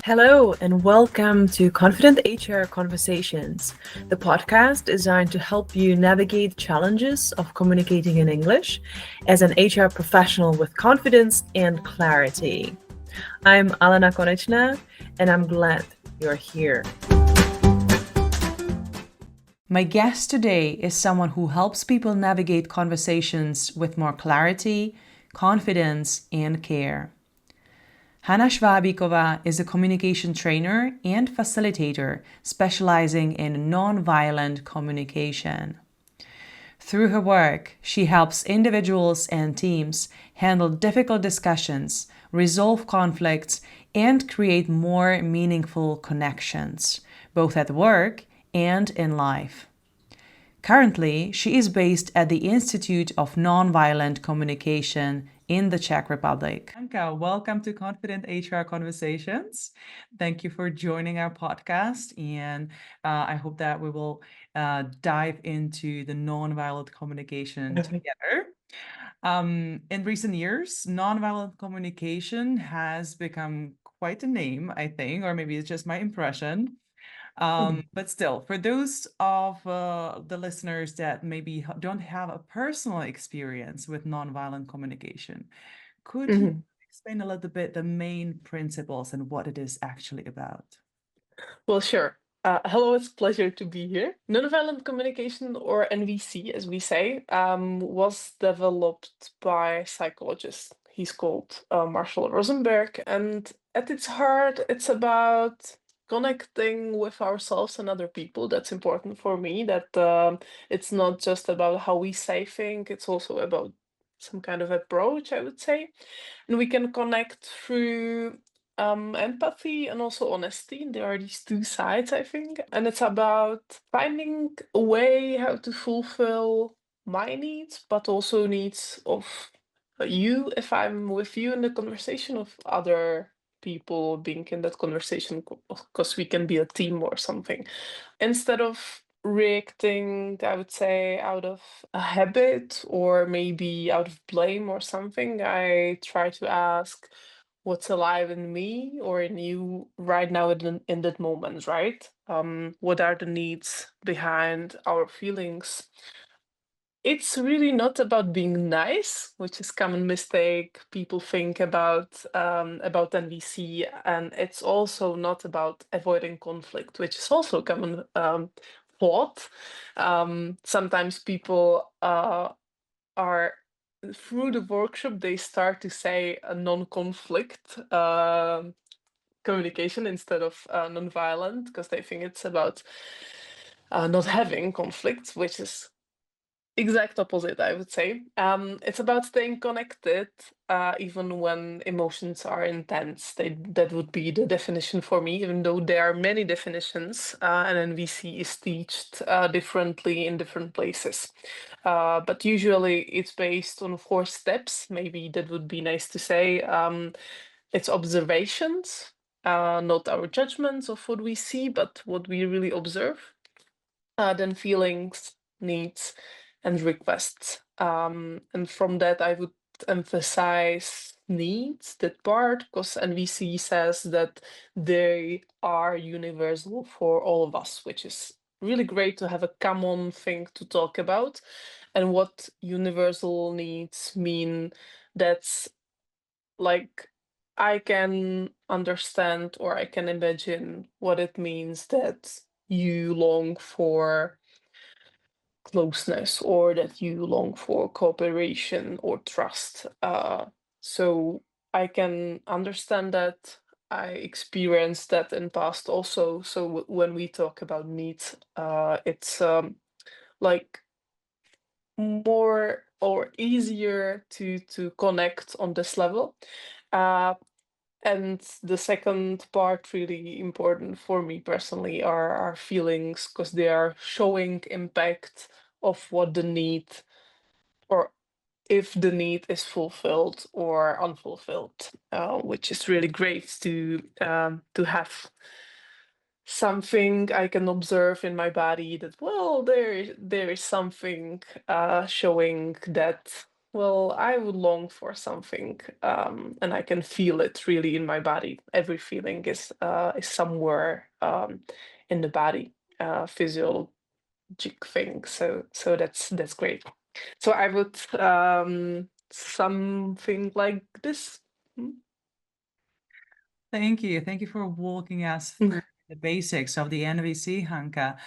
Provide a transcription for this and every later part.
Hello, and welcome to Confident HR Conversations, the podcast designed to help you navigate challenges of communicating in English as an HR professional with confidence and clarity. I'm Alena Konečná, and I'm glad you're here. My guest today is someone who helps people navigate conversations with more clarity, confidence, and care. Hana Svabikova is a communication trainer and facilitator specializing in nonviolent communication. Through her work, she helps individuals and teams handle difficult discussions, resolve conflicts, and create more meaningful connections, both at work and in life. Currently, she is based at the Institute of Nonviolent Communication in the Czech Republic. Anka, welcome to Confident HR Conversations. Thank you for joining our podcast, and I hope that we will dive into the nonviolent communication together. In recent years, nonviolent communication has become quite a name, I think, or maybe it's just my impression. But still, for those of the listeners that maybe don't have a personal experience with nonviolent communication, could you explain a little bit the main principles and what it is actually about? Well, sure. Hello, it's a pleasure to be here. Nonviolent communication, or NVC, as we say, was developed by a psychologist. He's called Marshall Rosenberg, and at its heart, it's about connecting with ourselves and other people. That's important for me. That it's not just about how we say things; it's also about some kind of approach, I would say, and we can connect through empathy and also honesty. There are these two sides, I think, and it's about finding a way how to fulfill my needs, but also needs of you, if I'm with you in the conversation, of other people being in that conversation, because we can be a team or something. Instead of reacting, I would say, out of a habit or maybe out of blame or something, I try to ask what's alive in me or in you right now in that moment, right? What are the needs behind our feelings? It's really not about being nice, which is common mistake people think about NVC, and it's also not about avoiding conflict, which is also common thought. Sometimes people are through the workshop they start to say a non-conflict communication instead of non-violent because they think it's about not having conflicts, which is exact opposite, I would say. It's about staying connected, even when emotions are intense. That would be the definition for me, even though there are many definitions, and NVC is taught differently in different places. But usually it's based on 4 steps. Maybe that would be nice to say. It's observations, not our judgments of what we see, but what we really observe. Then feelings, needs, and requests. And from that, I would emphasize needs, that part, because NVC says that they are universal for all of us, which is really great to have a common thing to talk about. And what universal needs mean, that's like I can understand or I can imagine what it means that you long for closeness or that you long for cooperation or trust. So I can understand that. I experienced that in past also. So when we talk about needs, it's like more or easier to connect on this level. Uh, and the second part, really important for me personally, are our feelings because they are showing impact of what the need or if the need is fulfilled or unfulfilled, which is really great to have something I can observe in my body that, well, there is something showing that Well, I would long for something, and I can feel it really in my body. Every feeling is somewhere in the body, physiologic thing. So that's great. So I would something like this. Mm. Thank you. Thank you for walking us through the basics of the NVC, Hanka.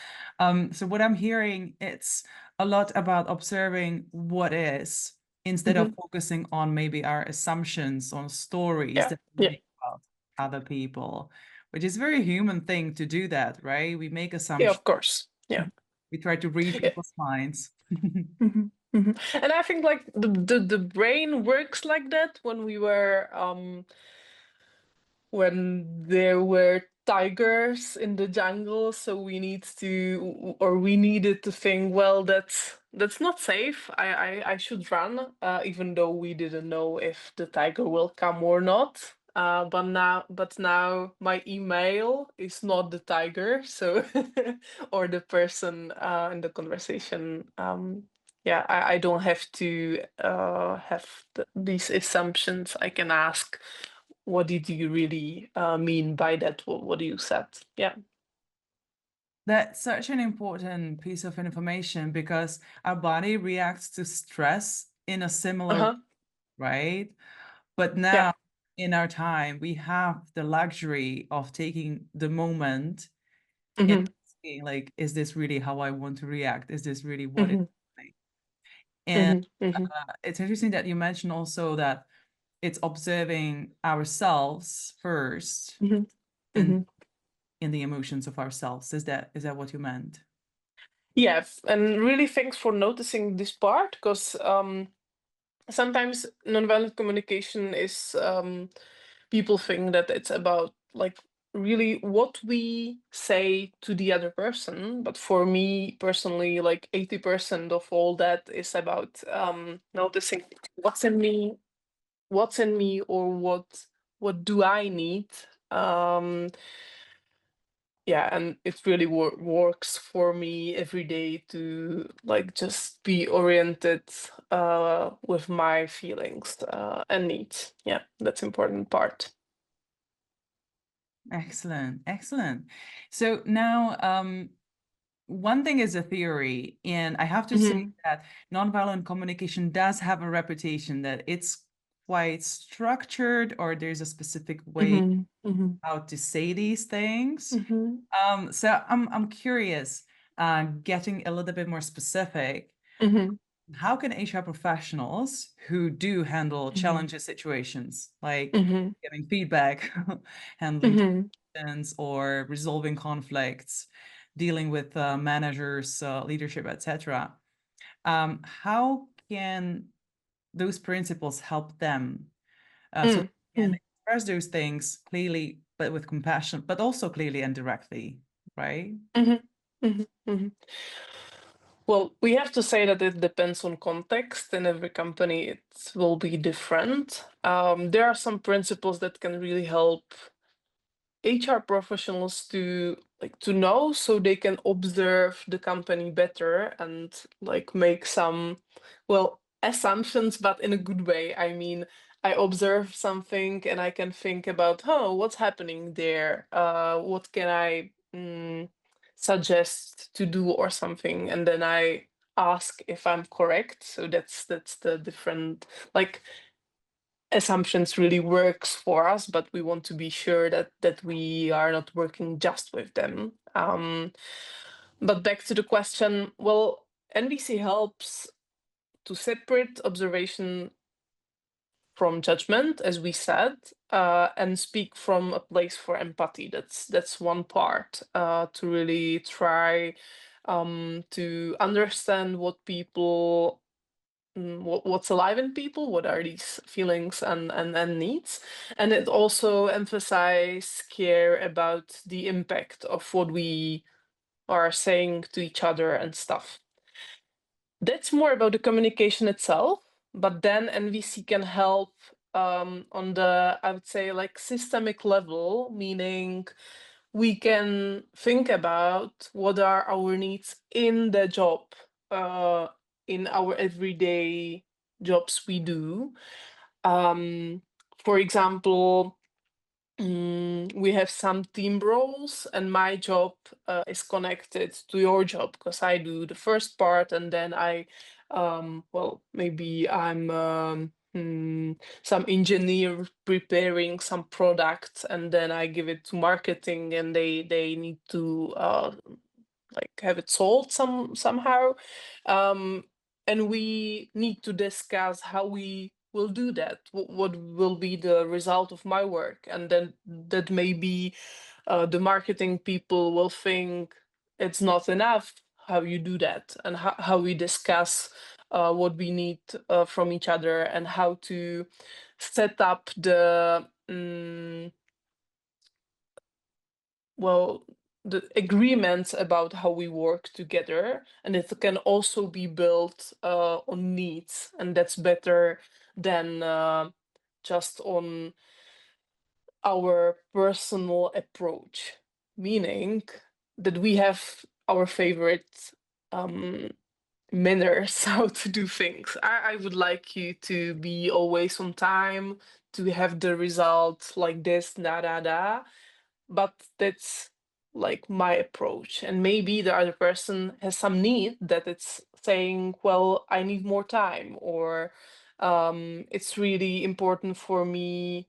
So what I'm hearing, it's a lot about observing what is instead of Mhm. focusing on maybe our assumptions on stories Yeah, that we yeah, make about other people, which is a very human thing to do that, right? We make yeah. assumptions. Of course. Yeah. We try to read Yeah. people's minds. Mhm, mhm. And I think like the brain works like that when there were tigers in the jungle, so we needed to think, well, that's not safe. I should run, even though we didn't know if the tiger will come or not. But now my email is not the tiger, so or the person in the conversation. Yeah, I don't have to have these assumptions. I can ask, what did you really mean by that? What you said? Yeah. That's such an important piece of information because our body reacts to stress in a similar way, Uh-huh. right? But Yeah. now in our time, we have the luxury of taking the moment and Mm-hmm. asking, like, is this really how I want to react? Is this really what it's Mm-hmm. like? And Mm-hmm. Mm-hmm. it's interesting that you mentioned also that it's observing ourselves first Mm-hmm. and Mm-hmm. in the emotions of ourselves. Is that what you meant? Yes, and really thanks for noticing this part, because sometimes nonviolent communication is people think that it's about like really what we say to the other person, but for me personally, like 80% of all that is about noticing what's in me, or what do I need. um yeah, and it really works for me every day to like just be oriented with my feelings and needs. Yeah, that's important part. Excellent, excellent. So now, one thing is a theory, and I have to say Hmm. that nonviolent communication does have a reputation that it's quite structured, or there's a specific way Hmm. Hmm. how to say these things. Hmm. So I'm curious, getting a little bit more specific, Hmm. how can HR professionals who do handle Hmm. challenging situations, like Hmm. giving feedback, handling Hmm. or resolving conflicts, dealing with managers, leadership, etc. How can those principles help them so they can Hmm. express those things clearly, but with compassion, but also clearly and directly, right? Hmm. Hmm. Hmm. Well, we have to say that it depends on context. In every company, it will be different. There are some principles that can really help HR professionals to know, so they can observe the company better and like make some, well, assumptions, but in a good way. I mean, I observe something and I can think about, oh, what's happening there? What can I suggest to do or something? And then I ask if I'm correct. So that's the different, like, assumptions really works for us, but we want to be sure that we are not working just with them. But back to the question, well, NVC helps to separate observation from judgment, as we said, and speak from a place for empathy. That's one part, to really try to understand what people, what's alive in people, what are these feelings and needs. And it also emphasize care about the impact of what we are saying to each other and stuff. That's more about the communication itself, but then NVC can help on the, I would say, like systemic level, meaning we can think about what are our needs in the job, in our everyday jobs we do. For example, we have some team roles, and my job is connected to your job because I do the first part, and then well, maybe I'm some engineer preparing some product, and then I give it to marketing, and they need to like have it sold somehow. Um, and we need to discuss how we will do that. What will be the result of my work? And then that maybe the marketing people will think it's not enough how you do that, and how we discuss what we need from each other, and how to set up the well, the agreements about how we work together, and it can also be built on needs, and that's better than just on our personal approach, meaning that we have our favorite um, manners how to do things. I would like you to be always on time, to have the result like this, da da da, but that's like my approach, and maybe the other person has some need that it's saying, well, I need more time, or it's really important for me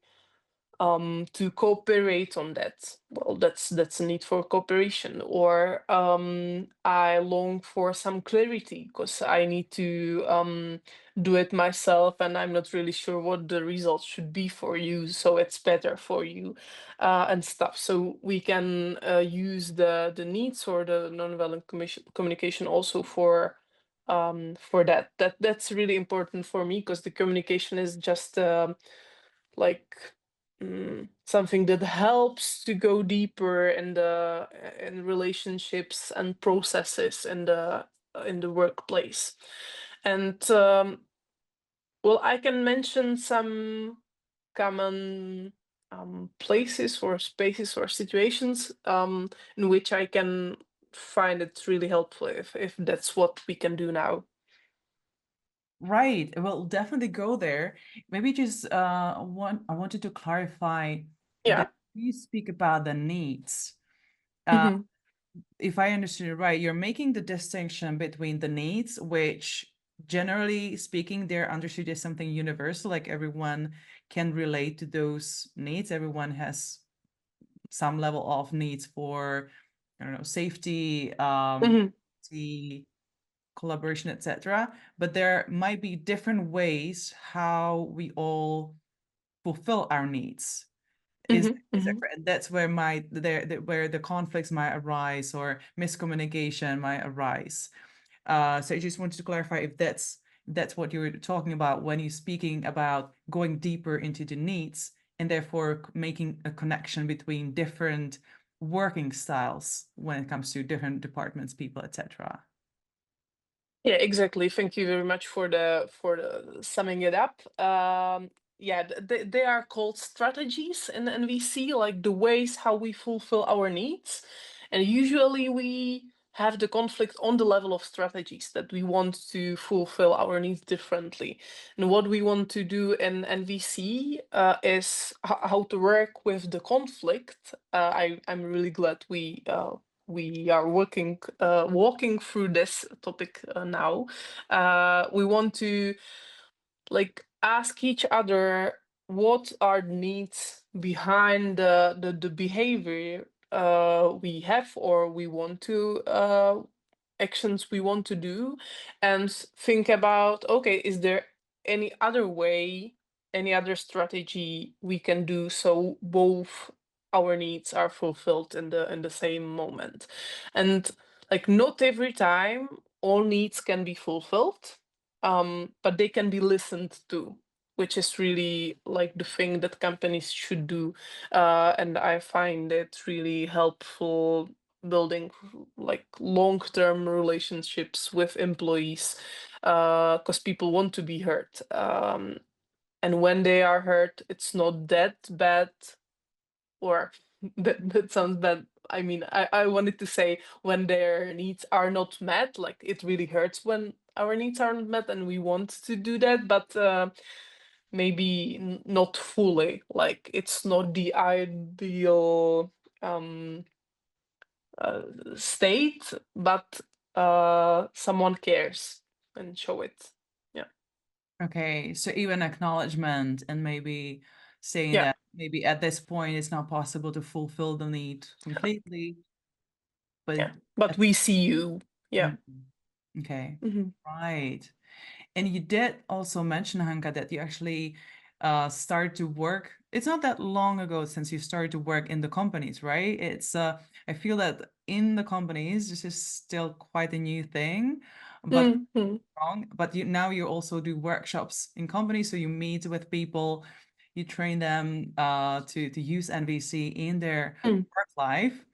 to cooperate on that. Well, that's a need for cooperation. Or I long for some clarity because I need to do it myself, and I'm not really sure what the results should be for you, so it's better for you, and stuff. So we can use the needs or the nonviolent communication also for that's really important for me, because the communication is just like something that helps to go deeper in relationships and processes in the workplace. And well, I can mention some common places or spaces or situations in which I can find it really helpful, if that's what we can do now. Right. Well, definitely go there. Maybe just I wanted to clarify Yeah. that you speak about the needs. Uh, Hmm. if I understood it right, you're making the distinction between the needs, which generally speaking, they're understood as something universal, like everyone can relate to those needs. Everyone has some level of needs for, I don't know, safety, Hmm. the collaboration, etc. But there might be different ways how we all fulfill our needs. Is Hmm. is that Hmm. correct? That's where where the conflicts might arise or miscommunication might arise. So I just wanted to clarify if that's what you were talking about when you're speaking about going deeper into the needs and therefore making a connection between different working styles when it comes to different departments, people, etc. Yeah, exactly. Thank you very much for the summing it up. Yeah, they are called strategies in NVC, like the ways how we fulfill our needs. And usually we have the conflict on the level of strategies, that we want to fulfill our needs differently. And what we want to do in NVC is how to work with the conflict. I'm really glad we are walking through this topic now. We want to like ask each other what are the needs behind the behavior we have, or we want to actions we want to do, and think about, okay, is there any other way, any other strategy we can do so both our needs are fulfilled in the same moment. And like not every time all needs can be fulfilled, but they can be listened to, which is really like the thing that companies should do. And I find it really helpful building like long-term relationships with employees, because people want to be heard. And when they are heard, it's not that bad, or that sounds bad. I mean, I wanted to say when their needs are not met, like it really hurts when our needs aren't met, and we want to do that, but maybe not fully. Like it's not the ideal state, but someone cares and show it. Yeah. Okay, so even acknowledgement and maybe saying Yeah. that maybe at this point it's not possible to fulfill the need completely, but Yeah. But we see you. Yeah. Okay, Mm-hmm. right. And you did also mention, Hanka, that you actually started to work. It's not that long ago since you started to work in the companies, right? It's I feel that in the companies, this is still quite a new thing, but Mm-hmm. wrong. But now you also do workshops in companies, so you meet with people, you train them to use NVC in their work life.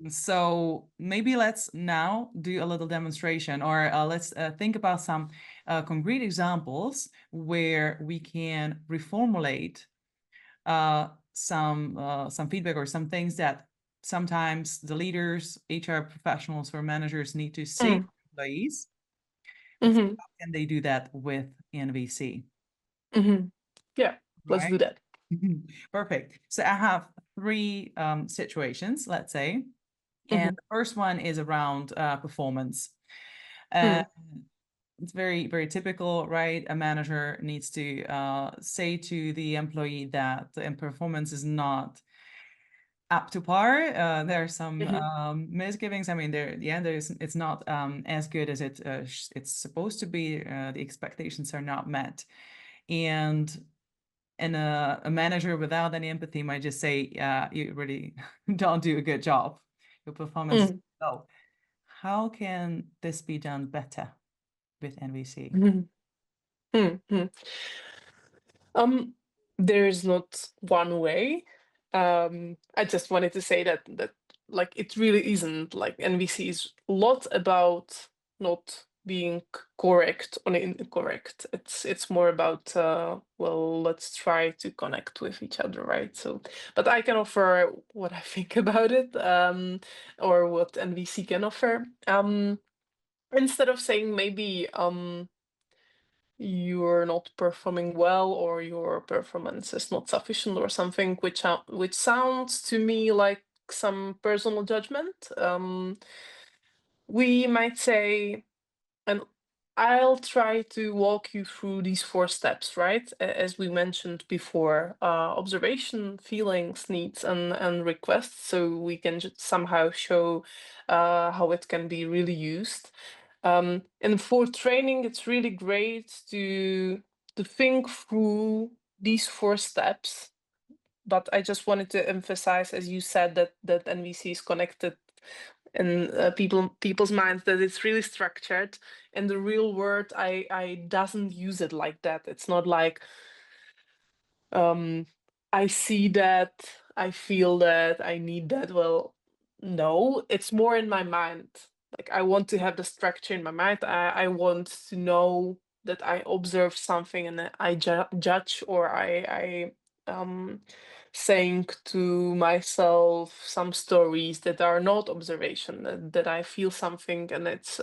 So maybe let's now do a little demonstration, or let's think about some concrete examples where we can reformulate some feedback or some things that sometimes the leaders, HR professionals, or managers need to say to employees. Mm-hmm. How can they do that with NVC? Mm-hmm. Yeah, let's do Right? that. Perfect. So I have three situations, let's say. And the first one is around performance. Uh, it's very, very typical, right? A manager needs to say to the employee that the performance is not up to par. There are some misgivings. I mean, it's not as good as it's supposed to be. The expectations are not met, and a manager without any empathy might just say, you really don't do a good job. Your performance is low. How can this be done better with NVC? Mm-hmm. There's not one way. I just wanted to say that like it really isn't. Like NVC is a lot about not being correct or incorrect. It's more about well, let's try to connect with each other, right? So, but I can offer what I think about it, or what NVC can offer. Instead of saying maybe you're not performing well or your performance is not sufficient or something, which sounds to me like some personal judgment, we might say, and I'll try to walk you through these 4 steps, right? As we mentioned before, observation, feelings, needs, and requests, so we can just somehow show how it can be really used. And for training, it's really great to think through these 4 steps. But I just wanted to emphasize, as you said, that NVC is connected in people's minds, that it's really structured. In the real world, I doesn't use it like that. It's not like I see that, I feel that, I need that. Well, no, it's more in my mind. Like I want to have the structure in my mind. I want to know that I observe something and that I judge, or I saying to myself some stories that are not observation, that I feel something, and it's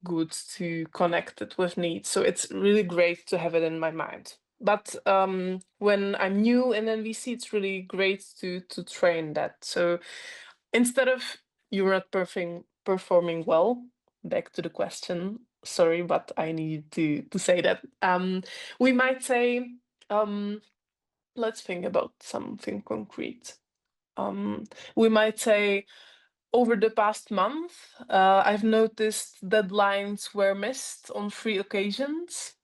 good to connect it with needs. So it's really great to have it in my mind. But when I'm new in NVC, it's really great to train that. So instead of you're not performing well, back to the question. Sorry, but I need to say that. We might say, let's think about something concrete. We might say, over the past month, I've noticed deadlines were missed on 3 occasions.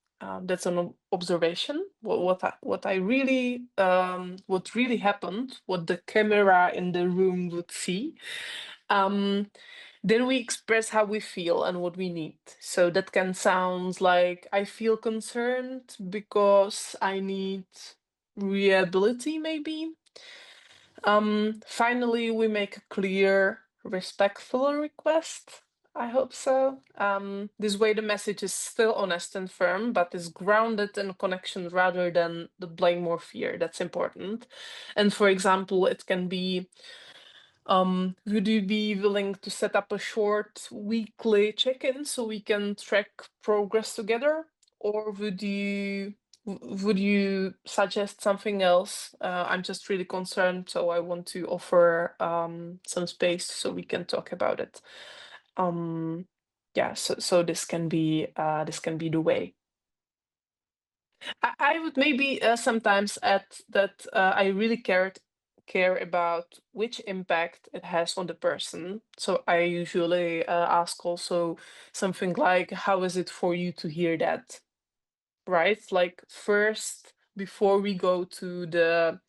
That's an observation. What I really what really happened, what the camera in the room would see. Then we express how we feel and what we need. So that can sound like, I feel concerned because I need reliability, maybe. Finally, we make a clear, respectful request. I hope so. This way, the message is still honest and firm, but is grounded in connection rather than the blame or fear. That's important. And for example, it can be, Would you be willing to set up a short weekly check-in so we can track progress together? Or would you suggest something else? I'm just really concerned, so I want to offer some space so we can talk about it. Yeah, so this can be the way. I would maybe sometimes add that I really care about which impact it has on the person. So I usually ask also something like, "How is it for you to hear that?" Right? Like first, before we go to the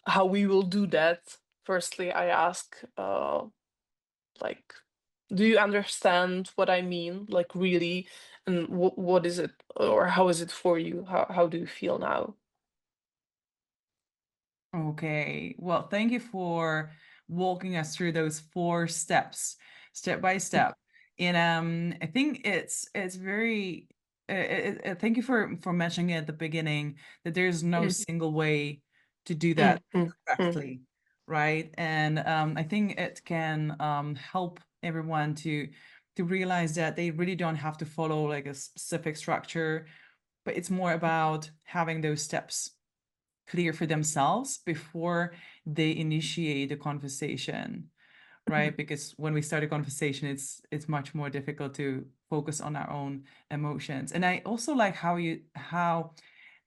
how we will do that. Firstly, I ask like, "Do you understand what I mean? Like really, and what is it, or how is it for you? How do you feel now?" Okay. Well, thank you for walking us through those 4 steps, step by step. And I think it's very thank you for mentioning at the beginning that there's no Mm, single way to do mm, that mm, mm, correctly, right? And I think it can help everyone to realize that they really don't have to follow like a specific structure, but it's more about having those steps clear for themselves before they initiate a conversation, mm, right? Because when we start a conversation, it's much more difficult to focus on our own emotions. And I also like how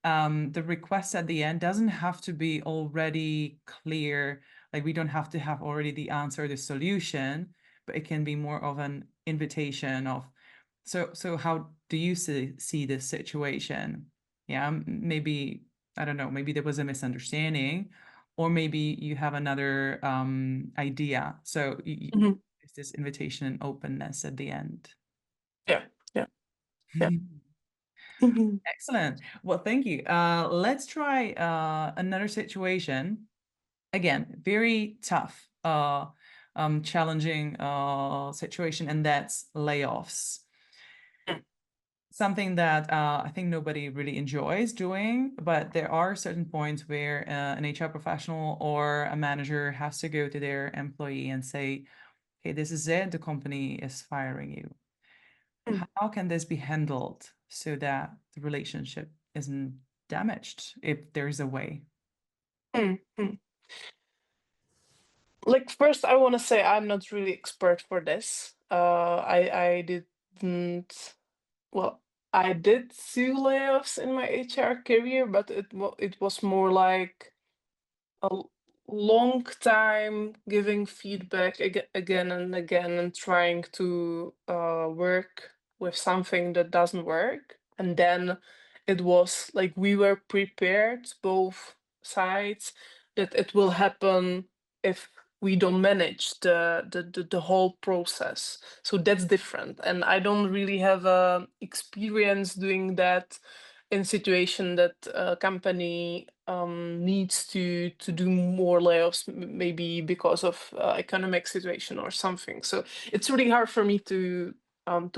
the request at the end doesn't have to be already clear. Like we don't have to have already the answer, the solution, but it can be more of an invitation of, so how do you see this situation? Yeah, maybe, I don't know, maybe there was a misunderstanding, or maybe you have another idea. So mhm. it's this invitation and openness at the end. Yeah, yeah, yeah. Mhm, Excellent. Well, thank you. Let's try another situation. Again, very tough, challenging situation, and that's layoffs. mm, Something that I think nobody really enjoys doing, but there are certain points where an HR professional or a manager has to go to their employee and say, "Hey, this is it. The company is firing you." mm, How can this be handled so that the relationship isn't damaged, if there's a way? mm. Like first, I want to say I'm not really expert for this. I didn't. Well, I did do layoffs in my HR career, but it was more like a long time giving feedback again and again and trying to work with something that doesn't work. And then it was like we were prepared, both sides, that it will happen if we don't manage the whole process. So that's different. And I don't really have experience doing that in situation that a company needs to do more layoffs, maybe because of economic situation or something. So it's really hard for me to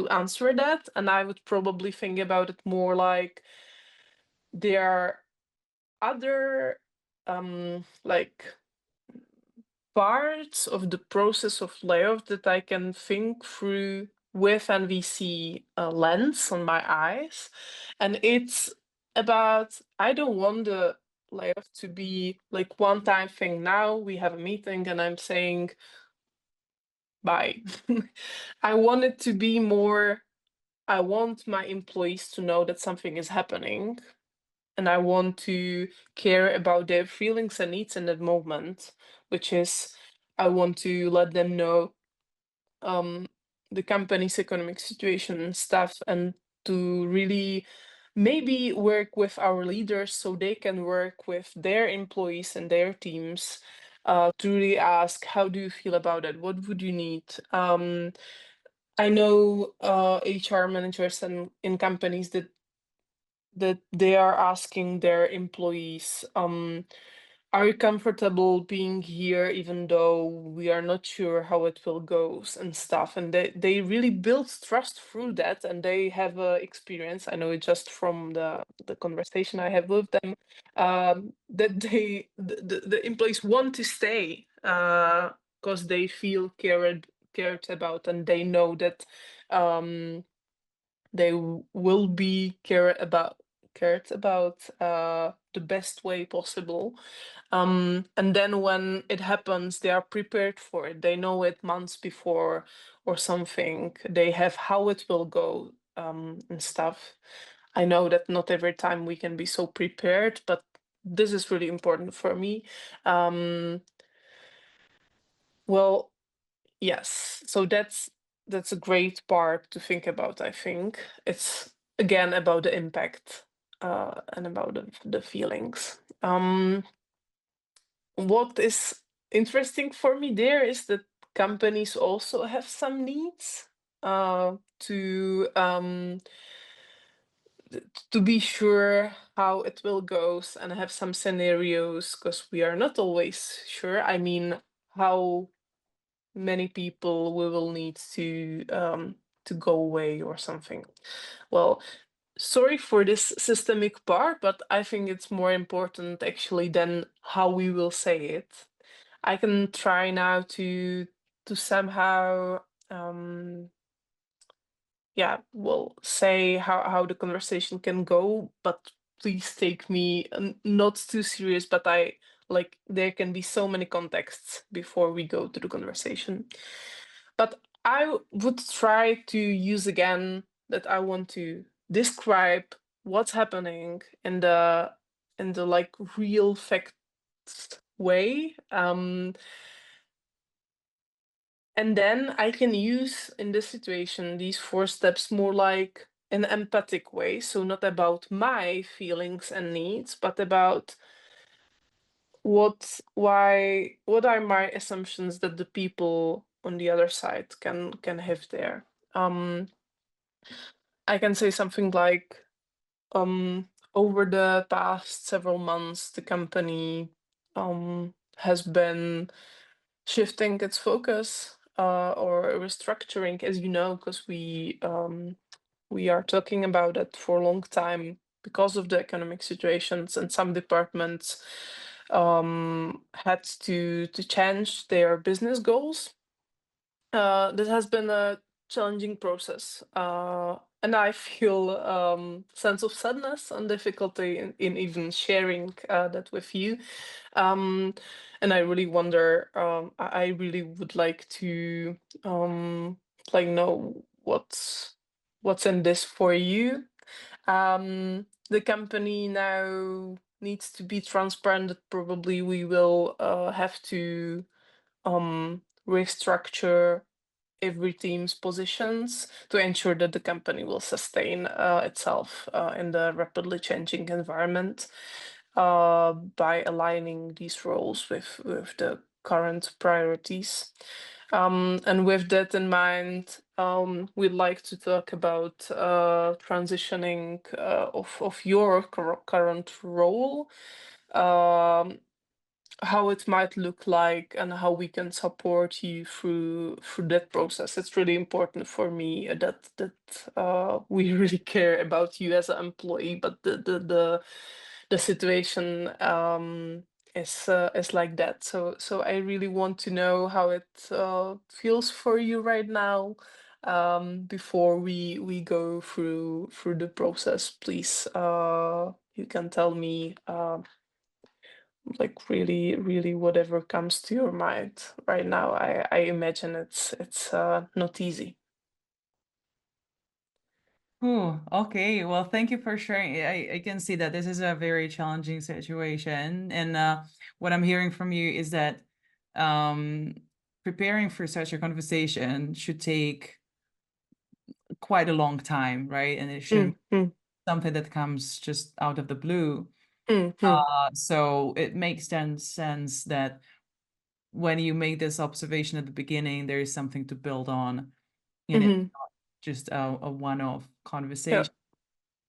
answer that, and I would probably think about it more like there are other like parts of the process of layoff that I can think through with NVC lens on my eyes. And it's about, I don't want the layoff to be like one time thing. Now we have a meeting and I'm saying bye. I want it to be more, I want my employees to know that something is happening. And I want to care about their feelings and needs in that moment, which is I want to let them know um, the company's economic situation and stuff, and to really maybe work with our leaders so they can work with their employees and their teams to really ask, how do you feel about it? What would you need? I know HR managers and in companies that they are asking their employees, are you comfortable being here even though we are not sure how it will go and stuff? And they really build trust through that, and they have experience. I know it just from the conversation I have with them, that the employees want to stay because they feel cared about, and they know that they will be cared about the best way possible. And then when it happens, they are prepared for it. They know it months before or something. They have how it will go, and stuff. I know that not every time we can be so prepared, but this is really important for me. Well, yes. So that's a great part to think about, I think. It's again about the impact, and about the feelings. What is interesting for me there is that companies also have some needs, to to be sure how it will goes, and have some scenarios, because we are not always sure. I mean, how many people we will need to go away or something. Well, sorry for this systemic part, but I think it's more important actually than how we will say it. I can try now to somehow, yeah, well, say how the conversation can go, but please take me not too serious. But I like there can be so many contexts before we go to the conversation. But I would try to use again that I want to describe what's happening in the like real facts way. And then I can use in this situation these four steps more like an empathic way. So not about my feelings and needs, but about what are my assumptions that the people on the other side can have there. Um, I can say something like, over the past several months, the company has been shifting its focus, or restructuring, as you know, because we are talking about it for a long time because of the economic situations, and some departments had to change their business goals. This has been a challenging process, and I feel sense of sadness and difficulty in even sharing that with you. Um, and I really wonder. I really would like to like know what's in this for you. The company now needs to be transparent. That probably we will have to restructure every team's positions to ensure that the company will sustain itself in the rapidly changing environment, by aligning these roles with the current priorities. And with that in mind, we'd like to talk about transitioning of your current role, um, how it might look like, and how we can support you through that process. It's really important for me that we really care about you as an employee, but the situation is like that. So I really want to know how it feels for you right now. Before we go through the process, please, you can tell me, like really whatever comes to your mind right now. I imagine it's not easy. Oh, okay. Well, thank you for sharing. I can see that this is a very challenging situation. And what I'm hearing from you is that um, preparing for such a conversation should take quite a long time, right? And it shouldn't Mm, mm, be something that comes just out of the blue. mm, mm, So it makes then sense that when you make this observation at the beginning, there is something to build on, and it's mhm. not just a one-off Yeah. conversation.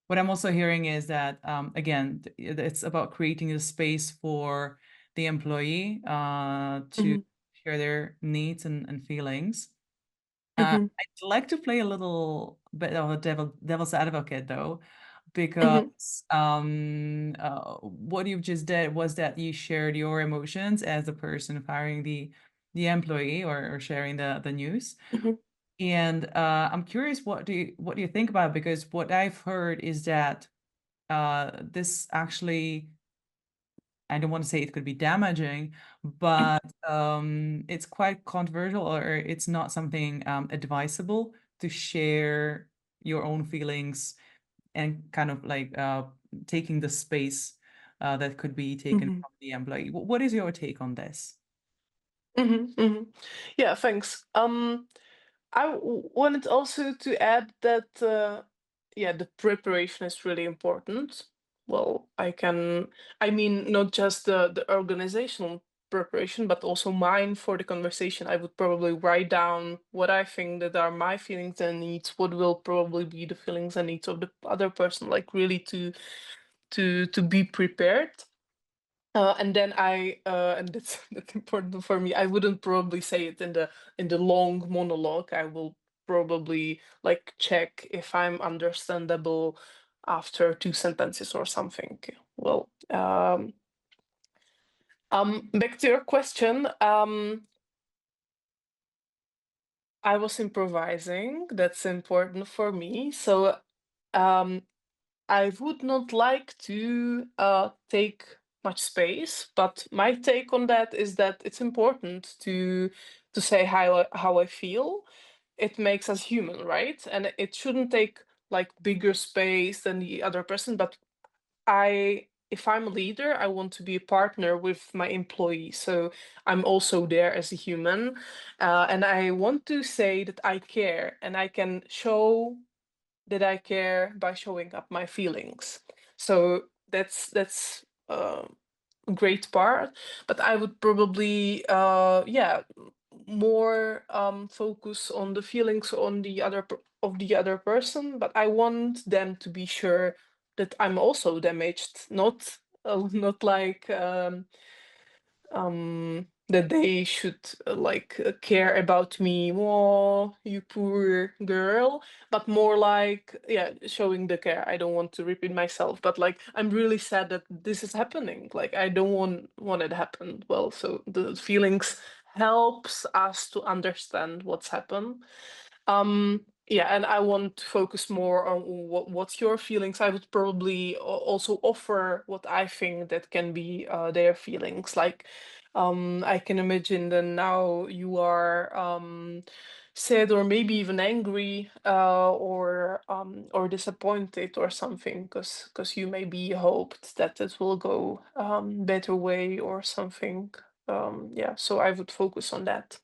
What I'm also hearing is that, again, it's about creating a space for the employee to Mhm, share their needs and feelings. mhm, I'd like to play a little bit of a devil's advocate, though, Mhm. because what you've just did was that you shared your emotions as the person firing the employee, or sharing the news. Mhm. And I'm curious, what do you think about it? Because what I've heard is that this actually, I don't want to say it could be damaging, but it's quite controversial, or it's not something advisable to share your own feelings, and kind of like taking the space that could be taken Mhm. from the employee. What is your take on this? Mhm. Mhm. Yeah, thanks. Wanted also to add that yeah, the preparation is really important. Well, I mean, not just the organizational preparation, but also mine for the conversation. I would probably write down what I think that are my feelings and needs, what will probably be the feelings and needs of the other person, like really to be prepared. And then and that's that's important for me. I wouldn't probably say it in the long monologue. I will probably like check if I'm understandable after two sentences or something. Well, back to your question. I was improvising. That's important for me. So um, I would not like to take much space, but my take on that is that it's important to say how I feel. It makes us human, right? And it shouldn't take like bigger space than the other person. But if I'm a leader, I want to be a partner with my employee. So I'm also there as a human, and I want to say that I care, and I can show that I care by showing up my feelings. So that's a great part. But I would probably yeah, more focus on the feelings on the of the other person. But I want them to be sure that I'm also damaged, not not like that they should care about me, oh you poor girl, but more like, yeah, showing the care. I don't want to repeat myself, but like I'm really sad that this is happening. Like I don't want it to happen. Well, so the feelings helps us to understand what's happened. Yeah, and I want to focus more on what's your feelings. I would probably also offer what I think that can be their feelings. Like, I can imagine that now you are sad or maybe even angry, or disappointed or something, because you maybe hoped that it will go better way or something. Yeah, so I would focus on that.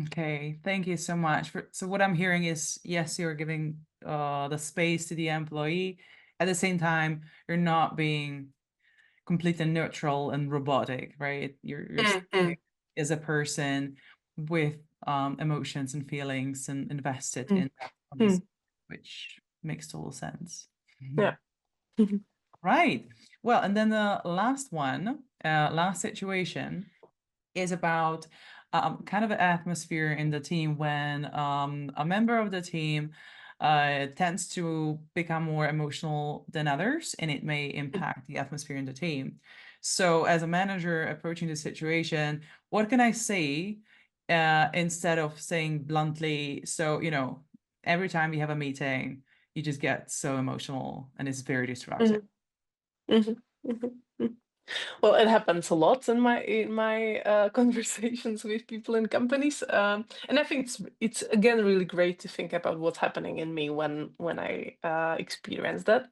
Okay, thank you so much. So what I'm hearing is, yes, you're giving the space to the employee. At the same time, you're not being completely neutral and robotic, right? You're Mm, mm, speaking as a person with emotions and feelings, and invested mm, in that mm. conversation, which makes total sense. Yeah. Mhm. Right. Well, and then the last one, last situation is about kind of an atmosphere in the team when a member of the team tends to become more emotional than others, and it may impact the atmosphere in the team. So, as a manager approaching the situation, what can I say instead of saying bluntly, so, every time you have a meeting, you just get so emotional and it's very distracting? Mhm, mhm, mhm, mhm. Well, it happens a lot in my conversations with people in companies, and I think it's again really great to think about what's happening in me when I experience that.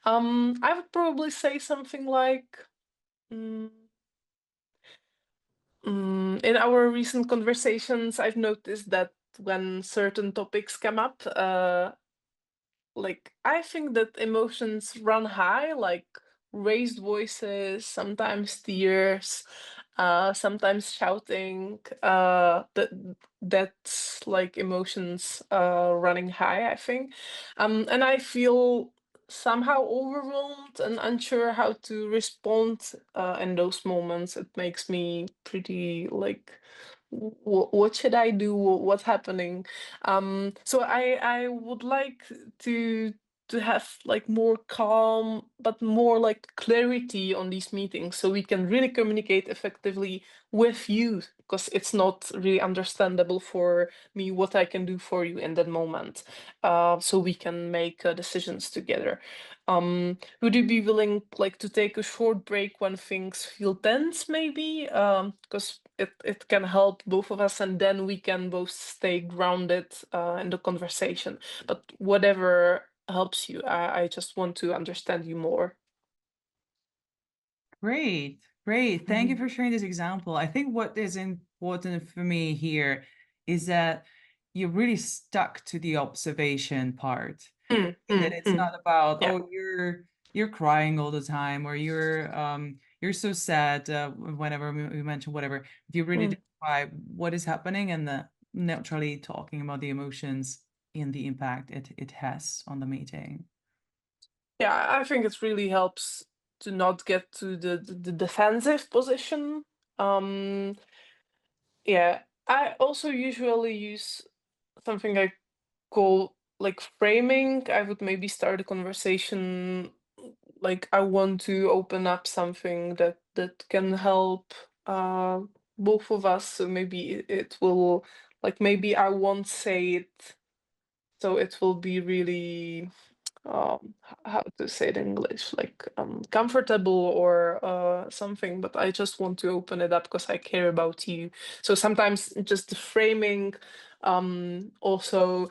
I would probably say something like, mm, in our recent conversations, I've noticed that when certain topics come up, like I think that emotions run high, like raised voices, sometimes tears, sometimes shouting. That's like emotions running high, I think. And I feel somehow overwhelmed and unsure how to respond in those moments. It makes me pretty like, what should I do? What's happening? So I would like to to have like more calm, but more like clarity on these meetings, so we can really communicate effectively with you, because it's not really understandable for me what I can do for you in that moment. So we can make decisions together. Would you be willing like to take a short break when things feel tense, maybe? Because it can help both of us, and then we can both stay grounded in the conversation. But whatever helps you, I just want to understand you more. Great, great. Thank you Mhm. for sharing this example. I think what is important for me here is that you really stuck to the observation part. Mm, That mm, it's mm. not about, Yeah. oh, you're crying all the time, or you're so sad whenever we mention whatever. If you really Mm. identify what is happening and naturally talking about the emotions and the impact it has on the meeting. Yeah, I think it really helps to not get to the defensive position. Um, yeah, I also usually use something I call like framing. I would maybe start a conversation like I want to open up something that can help uh both of us. So maybe it will, like, maybe I won't say it, so it will be really how to say it in English, like comfortable or something, but I just want to open it up because I care about you. So sometimes just the framing, also,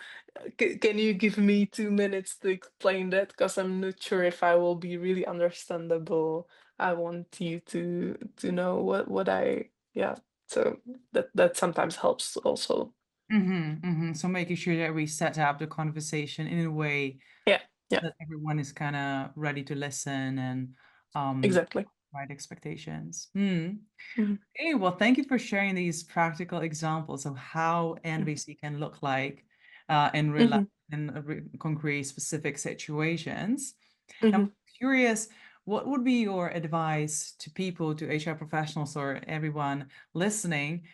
can you give me 2 minutes to explain that, because I'm not sure if I will be really understandable. I want you to know what I, yeah, so that sometimes helps also. So making sure that we set up the conversation in a way Yeah, yeah, that everyone is kind of ready to listen and exactly. right expectations. Mhm, Okay, well, thank you for sharing these practical examples of how NVC can look like in real life mhm, in concrete specific situations. I'm mhm, curious, what would be your advice to people, to HR professionals or everyone listening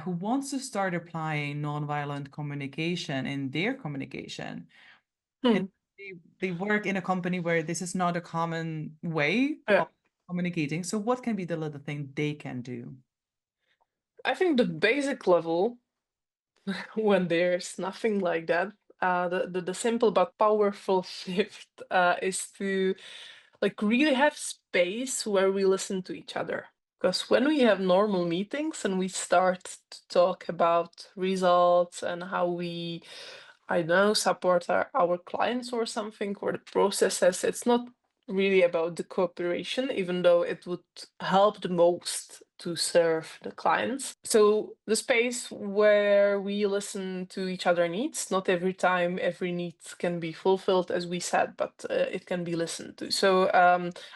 who wants to start applying nonviolent communication in their communication? And mhm. they work in a company where this is not a common way Yeah. of communicating. So what can be the little thing they can do? I think the basic level, when there's nothing like that, the simple but powerful shift is to like really have space where we listen to each other. Because when we have normal meetings and we start to talk about results and how we, I don't know, support our clients or something, or the processes, it's not really about the cooperation, even though it would help the most to serve the clients. So the space where we listen to each other needs, not every time every need can be fulfilled, as we said, but it can be listened to. So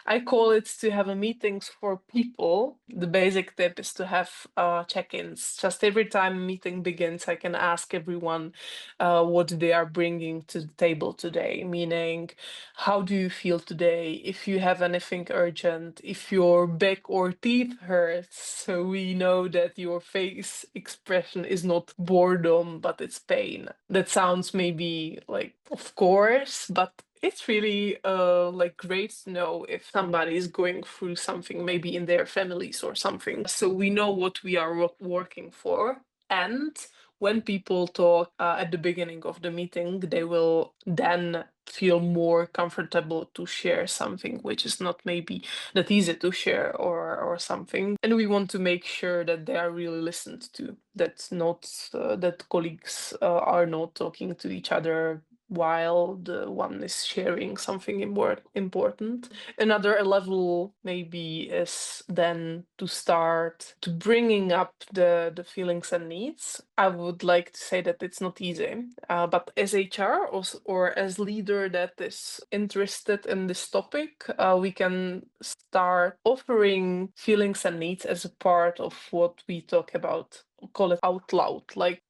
I call it to have a meetings for people. The basic tip is to have check-ins. Just every time a meeting begins, I can ask everyone what they are bringing to the table today, meaning, how do you feel today? If you have anything urgent, if your back or teeth hurts, so we know that your face expression is not boredom, but it's pain. That sounds maybe like, of course, but it's really like great to know if somebody is going through something, maybe in their families or something. So we know what we are working for. And when people talk at the beginning of the meeting, they will then feel more comfortable to share something which is not maybe that easy to share, or something. And we want to make sure that they are really listened to. That's not that colleagues are not talking to each other while the one is sharing something more important. Another level maybe is then to start to bringing up the feelings and needs. I would like to say that it's not easy, but as HR, or as leader that is interested in this topic, we can start offering feelings and needs as a part of what we talk about, call it out loud, like,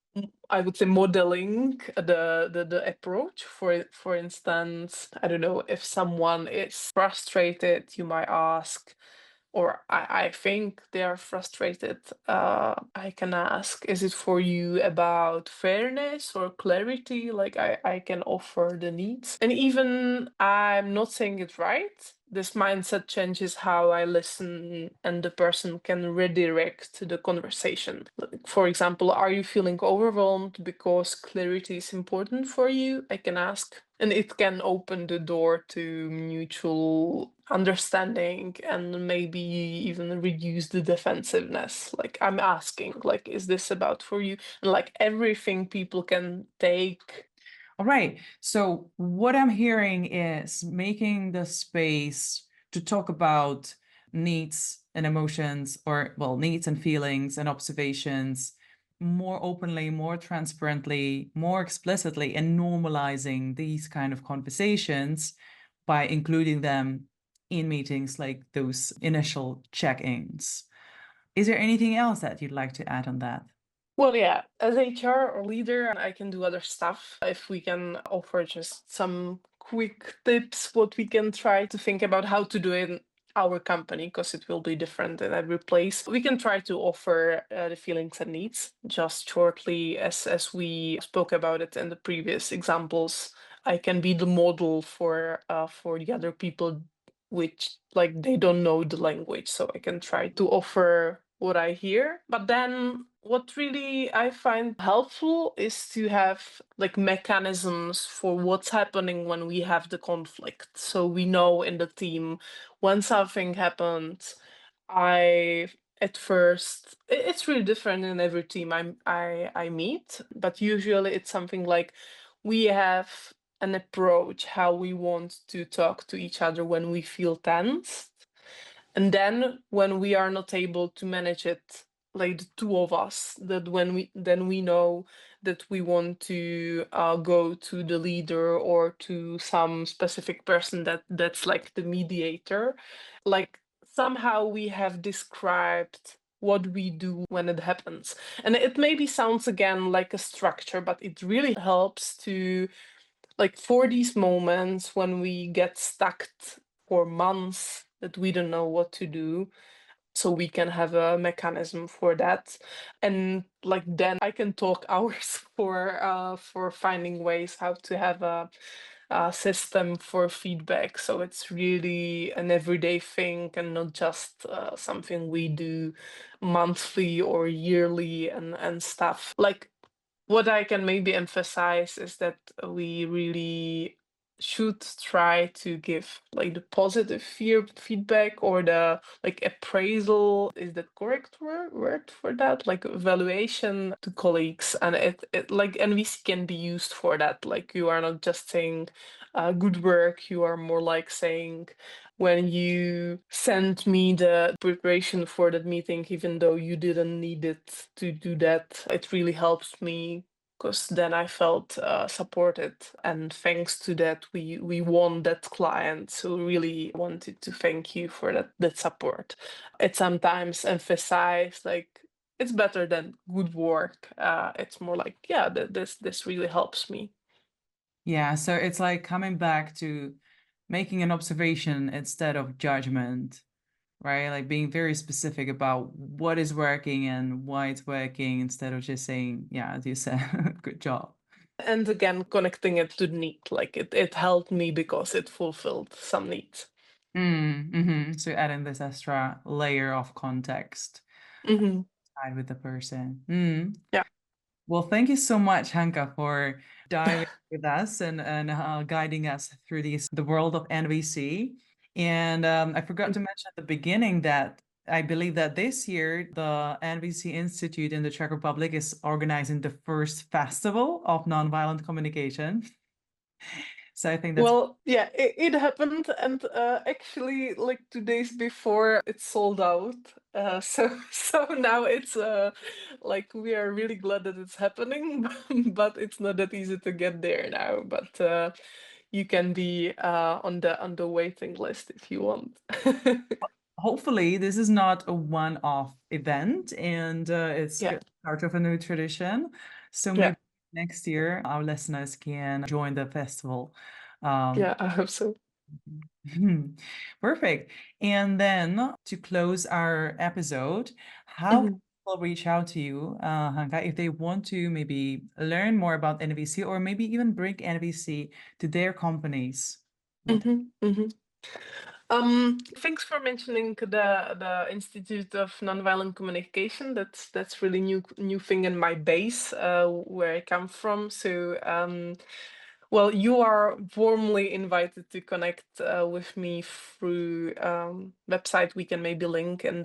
I would say, modeling the approach. For instance, I don't know, if someone is frustrated, you might ask, or I think they are frustrated, I can ask, is it for you about fairness or clarity? Like I can offer the needs. And even I'm not saying it right, this mindset changes how I listen and the person can redirect the conversation. Like, for example, are you feeling overwhelmed because clarity is important for you? I can ask. And it can open the door to mutual understanding and maybe even reduce the defensiveness. Like I'm asking, like, is this about for you? And like everything people can take. All right. So what I'm hearing is making the space to talk about needs and emotions, or well, needs and feelings and observations more openly, more transparently, more explicitly, and normalizing these kind of conversations by including them in meetings like those initial check-ins. Is there anything else that you'd like to add on that? Well, yeah, as HR or leader, I can do other stuff. If we can offer just some quick tips, what we can try to think about how to do it in our company, because it will be different in every place. We can try to offer the feelings and needs just shortly, as we spoke about it in the previous examples. I can be the model for the other people, which like they don't know the language, so I can try to offer what I hear. But then what really I find helpful is to have like mechanisms for what's happening when we have the conflict. So we know in the team when something happened, I at first it's really different in every team I meet, but usually it's something like we have an approach how we want to talk to each other when we feel tense. And then when we are not able to manage it, like the two of us, that when we know that we want to go to the leader or to some specific person that's like the mediator, like somehow we have described what we do when it happens. And it maybe sounds again like a structure, but it really helps to like for these moments when we get stuck for months that we don't know what to do, so we can have a mechanism for that. And like then I can talk hours for finding ways how to have a system for feedback, so it's really an everyday thing and not just something we do monthly or yearly and stuff. Like what I can maybe emphasize is that we really should try to give like the positive feedback or the like appraisal, is that correct word for that, like evaluation to colleagues. And it like NVC can be used for that. Like you are not just saying good work, you are more like saying, when you sent me the preparation for that meeting, even though you didn't need it to do that, it really helps me because then I felt supported. And thanks to that, we won that client. So really wanted to thank you for that support. It sometimes emphasized like it's better than good work. It's more like yeah, this really helps me. Yeah, so it's like coming back to making an observation instead of judgment, right? Like being very specific about what is working and why it's working instead of just saying, yeah, as you said, good job. And again, connecting it to need, like it helped me because it fulfilled some needs. So adding this extra layer of context Hmm. side with the person. Yeah. Well, thank you so much, Hanka, for diving with us and guiding us through the world of NVC. And I forgot to mention at the beginning that I believe that this year the NVC Institute in the Czech Republic is organizing the first festival of nonviolent communication. So I think that's Well, yeah, it happened, and actually, like 2 days before, it sold out. So now it's like we are really glad that it's happening, but it's not that easy to get there now. But you can be on the waiting list if you want. hopefully this is not a one-off event and it's Yeah, part of a new tradition. So yeah, maybe next year our listeners can join the festival. Um, yeah. I hope so. Perfect. And then to close our episode, how can Mhm. people reach out to you, Hanka, if they want to maybe learn more about NVC or maybe even bring NVC to their companies? What? Mhm, mhm. Thanks for mentioning the Institute of Nonviolent Communication. That's really new thing in my base, where I come from. So, well, you are warmly invited to connect with me through website. We can maybe link in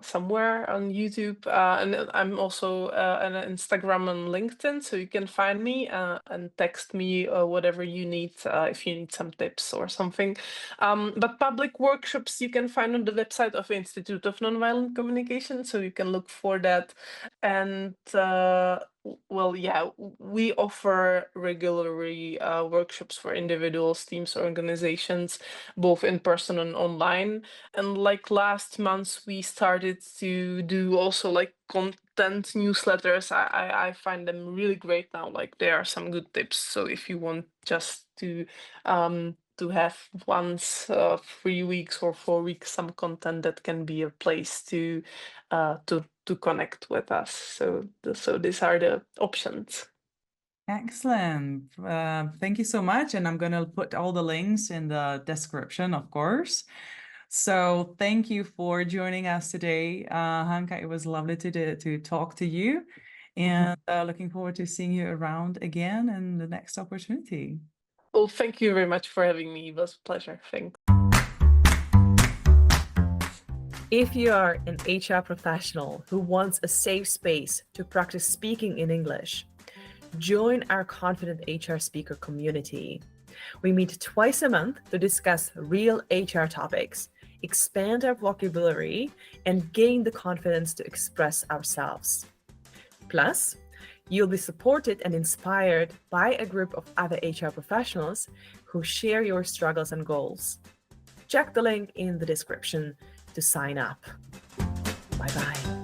somewhere on YouTube, and I'm also on Instagram and LinkedIn, so you can find me and text me whatever you need if you need some tips or something. But public workshops you can find on the website of Institute of Nonviolent Communication, so you can look for that. And well, yeah, we offer regularly workshops for individuals, teams, organizations, both in person and online. And like last month, we started to do also like content newsletters. I find them really great now. Like there are some good tips. So if you want just to have once 3 weeks or 4 weeks some content, that can be a place to connect with us. So these are the options. Excellent. Thank you so much. And I'm going to put all the links in the description, of course. So thank you for joining us today, Hanka. It was lovely to talk to you, and looking forward to seeing you around again in the next opportunity. Well, thank you very much for having me. It was a pleasure. Thanks. If you are an HR professional who wants a safe space to practice speaking in English, join our Confident HR Speaker community. We meet twice a month to discuss real HR topics, expand our vocabulary, and gain the confidence to express ourselves. Plus, you'll be supported and inspired by a group of other HR professionals who share your struggles and goals. Check the link in the description to sign up. Bye-bye.